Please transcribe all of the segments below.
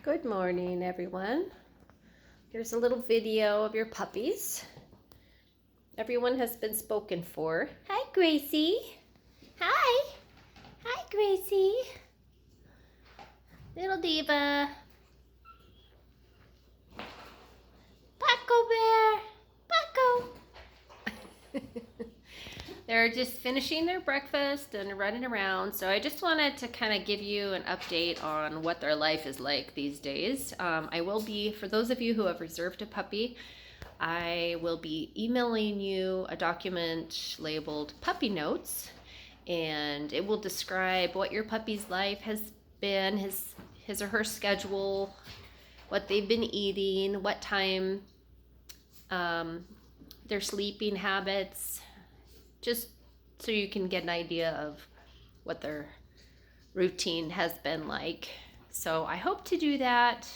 Good morning, everyone. Here's a little video of your puppies. Everyone has been spoken for. Hi, Gracie. Hi. Hi, Gracie. Little diva. Paco Bear. Paco. They're just finishing their breakfast and running around. So I just wanted to kind of give you an update on what their life is like these days. I will be, for those of you who have reserved a puppy, I will be emailing you a document labeled Puppy Notes, and it will describe what your puppy's life has been, his or her schedule, what they've been eating, what time, their sleeping habits, just so you can get an idea of what their routine has been like. So I hope to do that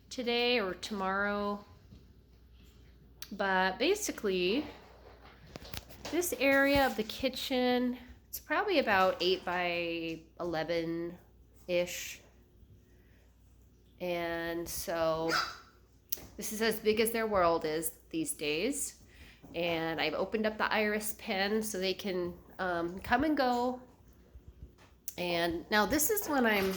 today or tomorrow. But basically, this area of the kitchen, it's probably about 8 by 11-ish. And so this is as big as their world is these days. And I've opened up the iris pen so they can come and go. And now this is when I'm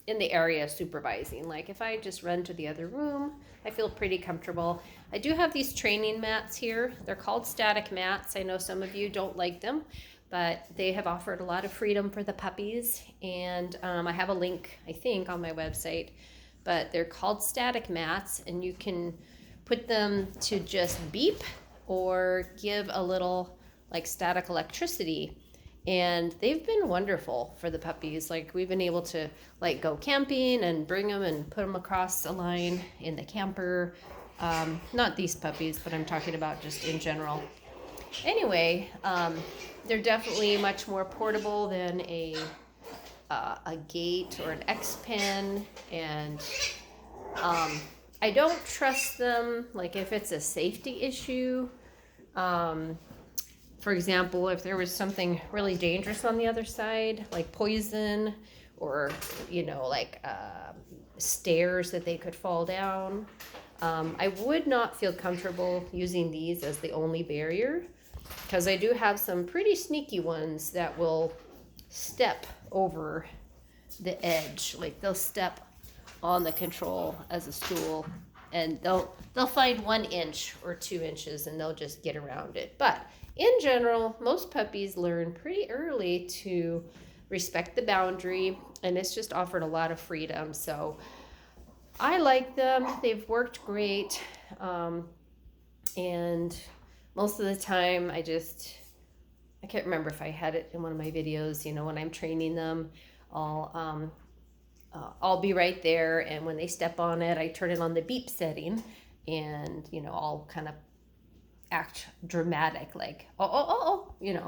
in the area supervising. Like if I just run to the other room, I feel pretty comfortable. I do have these training mats here. They're called static mats. I know some of you don't like them, but they have offered a lot of freedom for the puppies. And I have a link, I think, on my website. But they're called static mats, and you can put them to just beep or give a little like static electricity. And they've been wonderful for the puppies. Like we've been able to like go camping and bring them and put them across a line in the camper. Not these puppies, but I'm talking about just in general. Anyway, they're definitely much more portable than a gate or an X-Pen. And I don't trust them, like if it's a safety issue. For example, if there was something really dangerous on the other side, like poison or, like stairs that they could fall down, I would not feel comfortable using these as the only barrier, because I do have some pretty sneaky ones that will step over the edge. Like they'll step on the control as a stool, and they'll find 1 inch or 2 inches and they'll just get around it. But in general, most puppies learn pretty early to respect the boundary, and it's just offered a lot of freedom. So I like them. They've worked great. And most of the time I can't remember if I had it in one of my videos, when I'm training them, I'll be right there, and when they step on it, I turn it on the beep setting, and I'll kind of act dramatic, like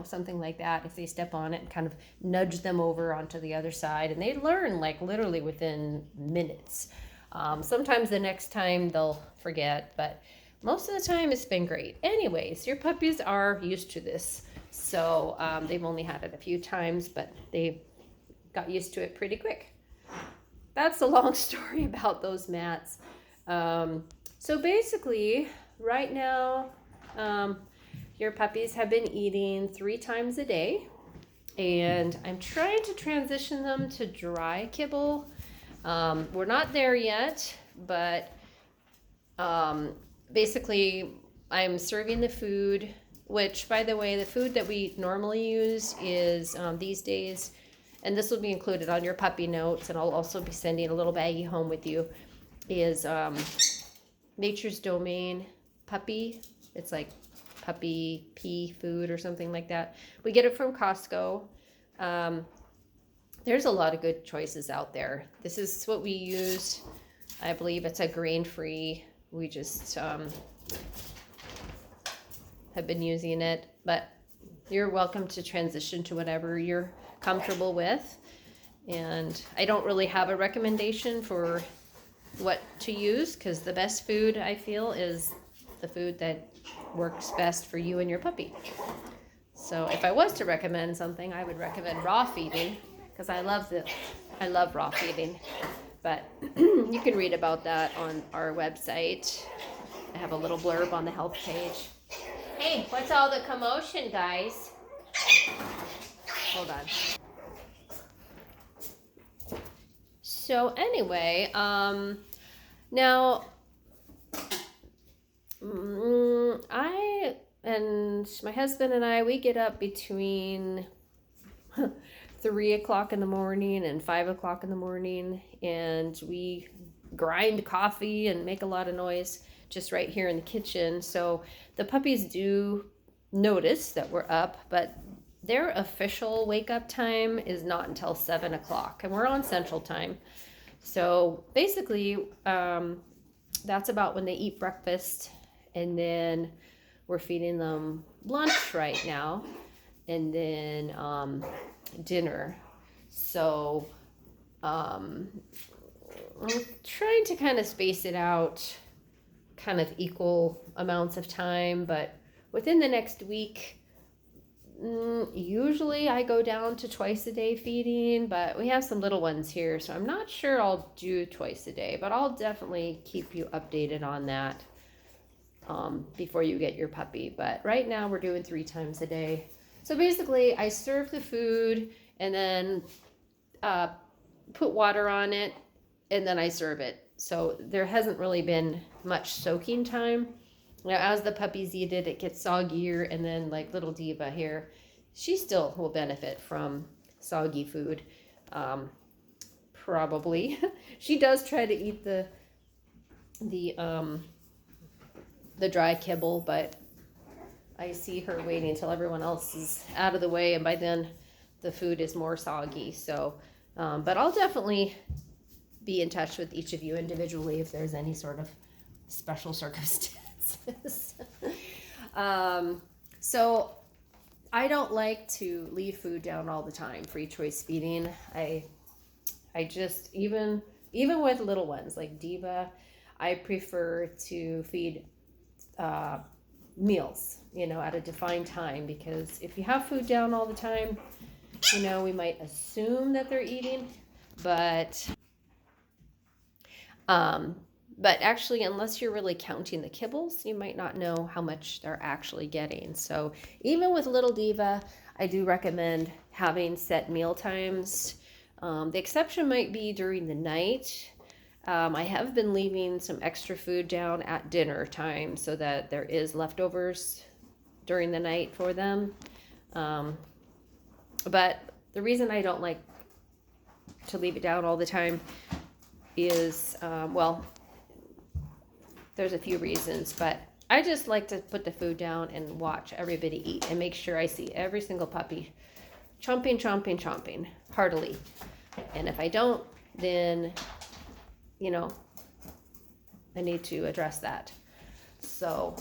something like that if they step on it, and kind of nudge them over onto the other side, and they learn like literally within minutes. Sometimes the next time they'll forget, but most of the time it's been great. Anyways, your puppies are used to this, so they've only had it a few times, but they got used to it pretty quick. That's a long story about those mats. So basically, right now, your puppies have been eating 3 times a day, and I'm trying to transition them to dry kibble. We're not there yet, but basically I'm serving the food, which, by the way, the food that we normally use is these days, and this will be included on your puppy notes, and I'll also be sending a little baggie home with you, is Nature's Domain puppy. It's like puppy pea food or something like that. We get it from Costco. There's a lot of good choices out there. This is what we use. I believe it's a grain-free. We just have been using it, but you're welcome to transition to whatever you're comfortable with. And I don't really have a recommendation for what to use, because the best food, I feel, is the food that works best for you and your puppy. So if I was to recommend something, I would recommend raw feeding, because I love raw feeding. But you can read about that on our website. I have a little blurb on the health page. Hey, what's all the commotion, guys? Hold on. So anyway, now I and my husband and I, we get up between 3 o'clock in the morning and 5 o'clock in the morning, and we grind coffee and make a lot of noise just right here in the kitchen. So the puppies do notice that we're up, but their official wake up time is not until 7 o'clock, and we're on Central Time. So basically, that's about when they eat breakfast, and then we're feeding them lunch right now, and then dinner. So I'm trying to kind of space it out, kind of equal amounts of time, but within the next week, usually I go down to twice a day feeding, but we have some little ones here, so I'm not sure I'll do twice a day, but I'll definitely keep you updated on that before you get your puppy. But right now we're doing 3 times a day. So basically I serve the food and then put water on it, and then I serve it. So there hasn't really been much soaking time. Now, as the puppies eat it, it gets soggier, and then like little Diva here, she still will benefit from soggy food, probably. She does try to eat the dry kibble, but I see her waiting until everyone else is out of the way, and by then the food is more soggy. So, but I'll definitely be in touch with each of you individually if there's any sort of special circumstance. So I don't like to leave food down all the time, free choice feeding. I just, even with little ones like Diva, I prefer to feed meals, at a defined time, because if you have food down all the time, we might assume that they're eating, but actually, unless you're really counting the kibbles, you might not know how much they're actually getting. So even with little Diva, I do recommend having set meal times. The exception might be during the night. I have been leaving some extra food down at dinner time so that there is leftovers during the night for them. But the reason I don't like to leave it down all the time is, there's a few reasons, but I just like to put the food down and watch everybody eat and make sure I see every single puppy chomping heartily. And if I don't, then, I need to address that. So,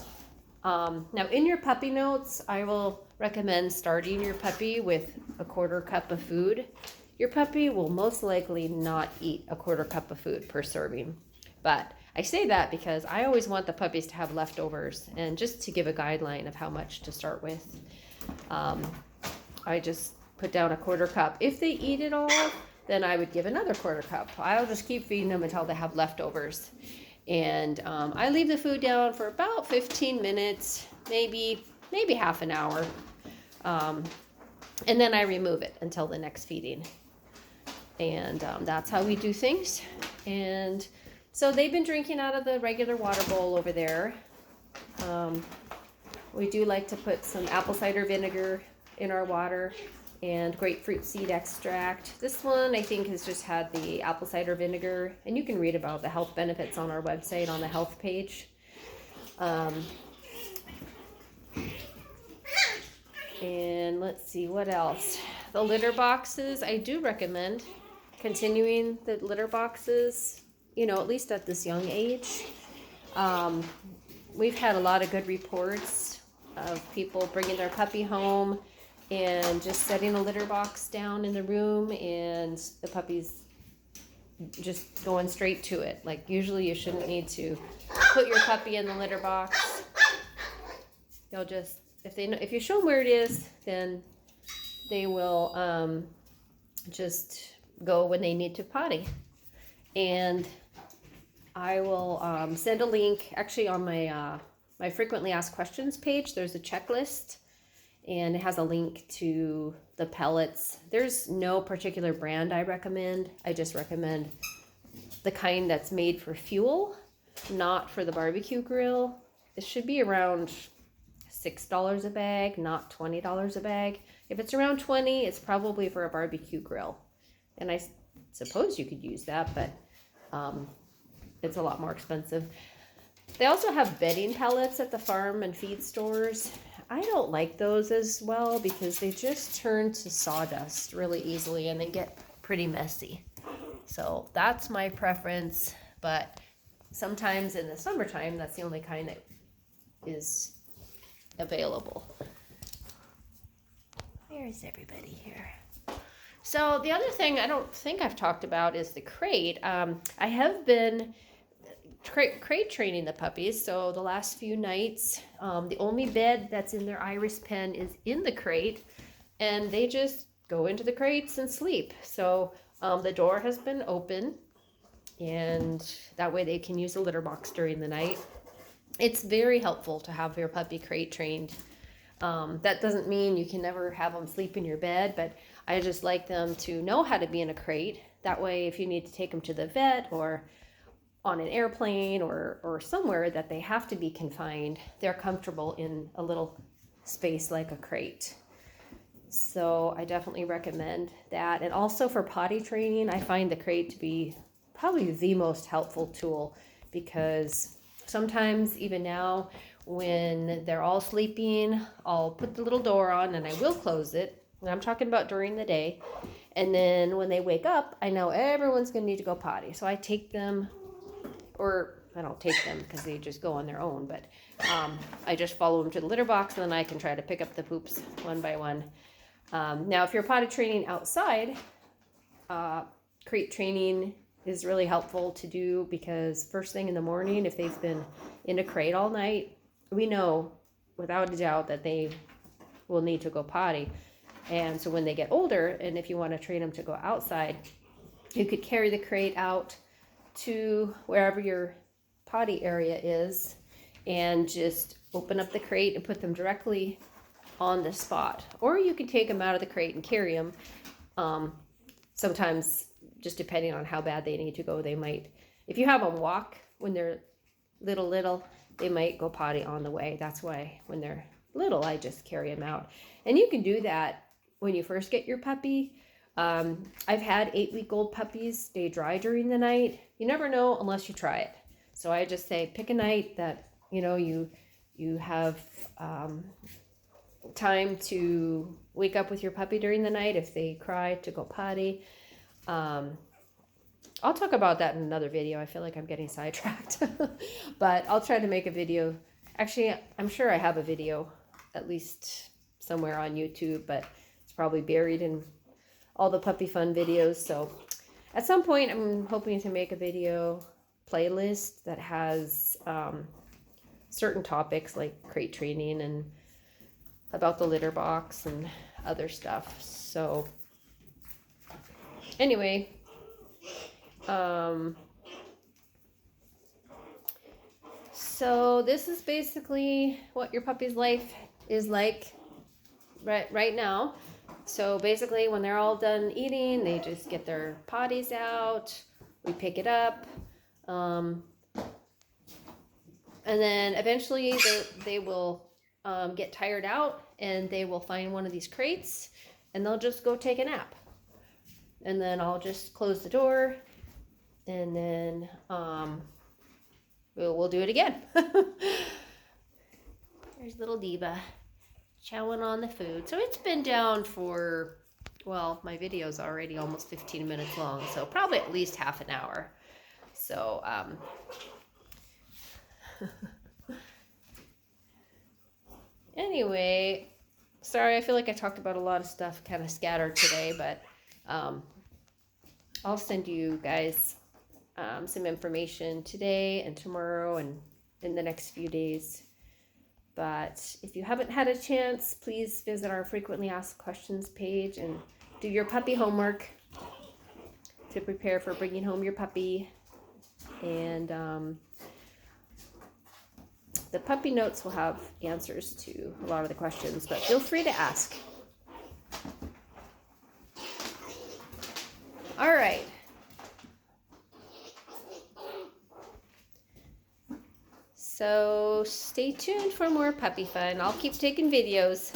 now in your puppy notes, I will recommend starting your puppy with a 1/4 cup of food. Your puppy will most likely not eat a 1/4 cup of food per serving, but I say that because I always want the puppies to have leftovers, and just to give a guideline of how much to start with. I just put down a 1/4 cup. If they eat it all, then I would give another 1/4 cup. I'll just keep feeding them until they have leftovers. And I leave the food down for about 15 minutes, maybe half an hour. And then I remove it until the next feeding. And that's how we do things. And so they've been drinking out of the regular water bowl over there. We do like to put some apple cider vinegar in our water and grapefruit seed extract. This one I think has just had the apple cider vinegar, and you can read about the health benefits on our website on the health page. And let's see what else. The litter boxes, I do recommend continuing the litter boxes, at least at this young age. We've had a lot of good reports of people bringing their puppy home and just setting a litter box down in the room, and the puppy's just going straight to it. Like, usually you shouldn't need to put your puppy in the litter box. They'll just, if you show them where it is, then they will just go when they need to potty. And I will send a link. Actually, on my frequently asked questions page, there's a checklist, and it has a link to the pellets. There's no particular brand I recommend. I just recommend the kind that's made for fuel, not for the barbecue grill. It should be around $6 a bag, not $20 a bag. If it's around 20, it's probably for a barbecue grill. And I suppose you could use that, but it's a lot more expensive. They also have bedding pellets at the farm and feed stores. I don't like those as well because they just turn to sawdust really easily and they get pretty messy. So that's my preference, but sometimes in the summertime, that's the only kind that is available. Where is everybody here? So the other thing I don't think I've talked about is the crate. I have been crate training the puppies. So the last few nights, the only bed that's in their iris pen is in the crate, and they just go into the crates and sleep. So the door has been open, and that way they can use a litter box during the night. It's very helpful to have your puppy crate trained. That doesn't mean you can never have them sleep in your bed, but I just like them to know how to be in a crate. That way, if you need to take them to the vet or on an airplane or somewhere that they have to be confined, they're comfortable in a little space like a crate. So I definitely recommend that. And also for potty training, I find the crate to be probably the most helpful tool, because sometimes even now when they're all sleeping, I'll put the little door on and I will close it. And I'm talking about during the day. And then when they wake up, I know everyone's going to need to go potty. So I take them, or I don't take them because they just go on their own, but I just follow them to the litter box, and then I can try to pick up the poops one by one. Now, if you're potty training outside, crate training is really helpful to do, because first thing in the morning, if they've been in a crate all night, we know without a doubt that they will need to go potty. And so when they get older, and if you want to train them to go outside, you could carry the crate out to wherever your potty area is and just open up the crate and put them directly on the spot. Or you can take them out of the crate and carry them. Sometimes, just depending on how bad they need to go, they might, if you have them walk when they're little, they might go potty on the way. That's why when they're little, I just carry them out. And you can do that when you first get your puppy. I've had 8-week-old puppies stay dry during the night. You never know unless you try it. So I just say pick a night that you have time to wake up with your puppy during the night if they cry to go potty. I'll talk about that in another video. I feel like I'm getting sidetracked, but I'll try to make a video. Actually, I'm sure I have a video at least somewhere on YouTube, but it's probably buried in all the puppy fun videos. So at some point, I'm hoping to make a video playlist that has certain topics like crate training and about the litter box and other stuff. So anyway, so this is basically what your puppy's life is like right now. So basically, when they're all done eating, they just get their potties out, we pick it up, and then eventually they will get tired out, and they will find one of these crates, and they'll just go take a nap. And then I'll just close the door, and then we'll do it again. There's little Diva chowing on the food. So it's been down for, well, my video's already almost 15 minutes long, so probably at least half an hour. So anyway, sorry, I feel like I talked about a lot of stuff kind of scattered today, but I'll send you guys some information today and tomorrow and in the next few days. But if you haven't had a chance, please visit our frequently asked questions page and do your puppy homework. to prepare for bringing home your puppy. And the puppy notes will have answers to a lot of the questions, but feel free to ask. All right. So stay tuned for more puppy fun. I'll keep taking videos.